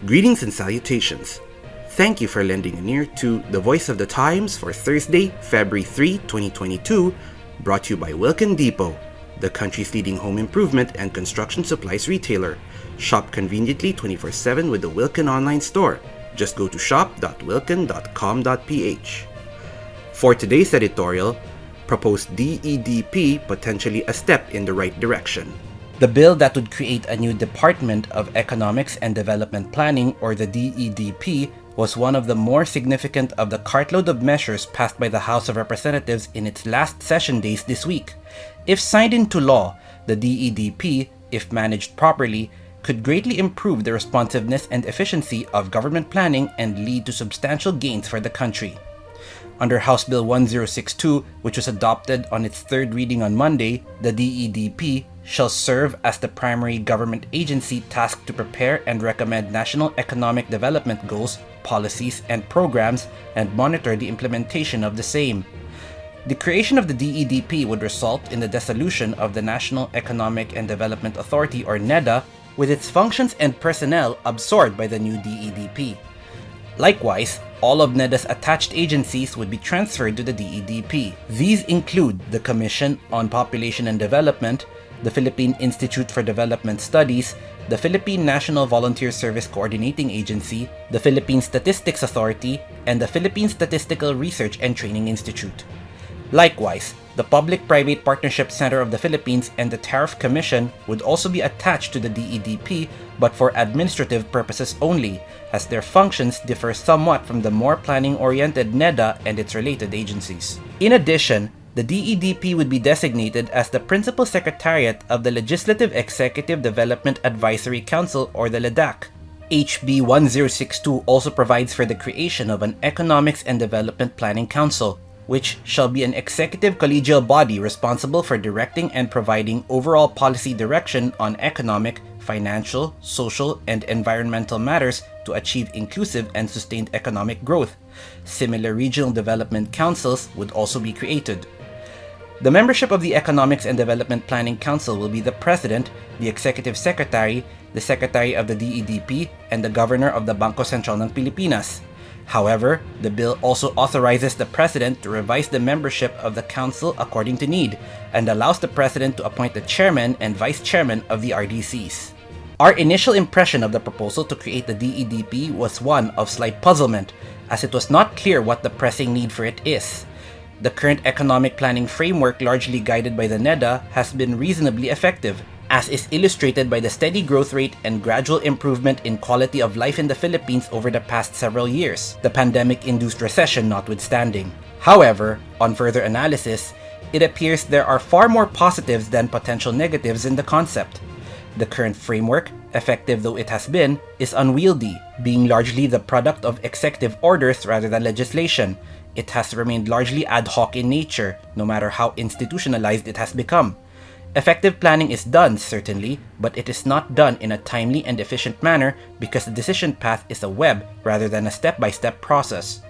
Greetings and salutations. Thank you for lending an ear to The Voice of the Times for Thursday, Feb.3, 2022, brought to you by Wilkin Depot, the country's leading home improvement and construction supplies retailer. Shop conveniently 24/7 with the Wilkin online store. Just go to shop.wilkin.com.ph. For today's editorial, proposed DEDP potentially a step in the right direction. The bill that would create a new Department of Economics and Development Planning, or the DEDP, was one of the more significant of the cartload of measures passed by the House of Representatives in its last session days this week. If signed into law, the DEDP, if managed properly, could greatly improve the responsiveness and efficiency of government planning and lead to substantial gains for the country. Under House Bill 1062, which was adopted on its third reading on Monday, the DEDP shall serve as the primary government agency tasked to prepare and recommend national economic development goals, policies, and programs and monitor the implementation of the same. The creation of the DEDP would result in the dissolution of the National Economic and Development Authority, or NEDA, with its functions and personnel absorbed by the new DEDP. Likewise, all of NEDA's attached agencies would be transferred to the DEDP. These include the Commission on Population and Development, the Philippine Institute for Development Studies, the Philippine National Volunteer Service Coordinating Agency, the Philippine Statistics Authority, and the Philippine Statistical Research and Training Institute. Likewise, the Public-Private Partnership Center of the Philippines and the Tariff Commission would also be attached to the DEDP, but for administrative purposes only, as their functions differ somewhat from the more planning-oriented NEDA and its related agencies. In addition, the DEDP would be designated as the Principal Secretariat of the Legislative Executive Development Advisory Council, or the LEDAC. HB 1062 also provides for the creation of an Economics and Development Planning Council, which shall be an executive collegial body responsible for directing and providing overall policy direction on economic, financial, social, and environmental matters to achieve inclusive and sustained economic growth. Similar regional development councils would also be created. The membership of the Economics and Development Planning Council will be the President, the Executive Secretary, the Secretary of the DEDP, and the Governor of the Bangko Sentral ng Pilipinas. However, the bill also authorizes the President to revise the membership of the Council according to need, and allows the President to appoint the Chairman and Vice Chairman of the RDCs. Our initial impression of the proposal to create the DEDP was one of slight puzzlement, as it was not clear what the pressing need for it is. The current economic planning framework, largely guided by the NEDA, has been reasonably effective, as is illustrated by the steady growth rate and gradual improvement in quality of life in the Philippines over the past several years, the pandemic-induced recession notwithstanding. However, on further analysis, it appears there are far more positives than potential negatives in the concept. The current framework, effective though it has been, is unwieldy, being largely the product of executive orders rather than legislation. It has remained largely ad hoc in nature, no matter how institutionalized it has become. Effective planning is done, certainly, but it is not done in a timely and efficient manner because the decision path is a web rather than a step-by-step process.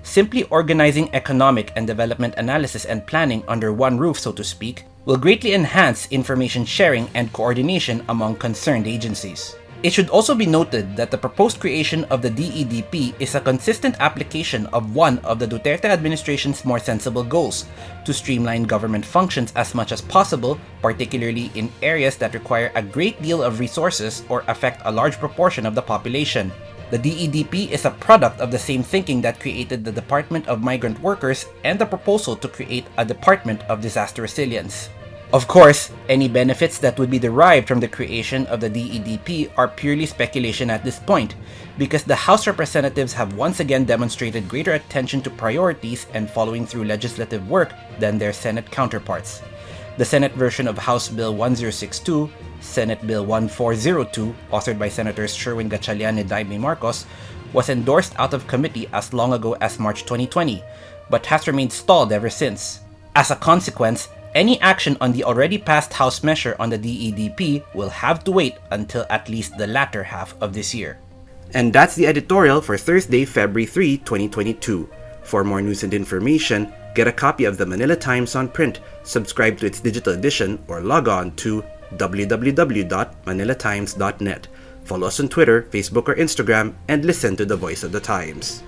Simply organizing economic and development analysis and planning under one roof, so to speak, will greatly enhance information sharing and coordination among concerned agencies. It should also be noted that the proposed creation of the DEDP is a consistent application of one of the Duterte administration's more sensible goals, to streamline government functions as much as possible, particularly in areas that require a great deal of resources or affect a large proportion of the population. The DEDP is a product of the same thinking that created the Department of Migrant Workers and the proposal to create a Department of Disaster Resilience. Of course, any benefits that would be derived from the creation of the DEDP are purely speculation at this point, because the House Representatives have once again demonstrated greater attention to priorities and following through legislative work than their Senate counterparts. The Senate version of House Bill 1062, Senate Bill 1402, authored by Senators Sherwin Gatchalian and Jaime Marcos, was endorsed out of committee as long ago as March 2020, but has remained stalled ever since. As a consequence, any action on the already passed House measure on the DEDP will have to wait until at least the latter half of this year. And that's the editorial for Thursday, Feb.3, 2022. For more news and information, get a copy of the Manila Times on print, subscribe to its digital edition, or log on to www.manilatimes.net. Follow us on Twitter, Facebook, or Instagram, and listen to the Voice of the Times.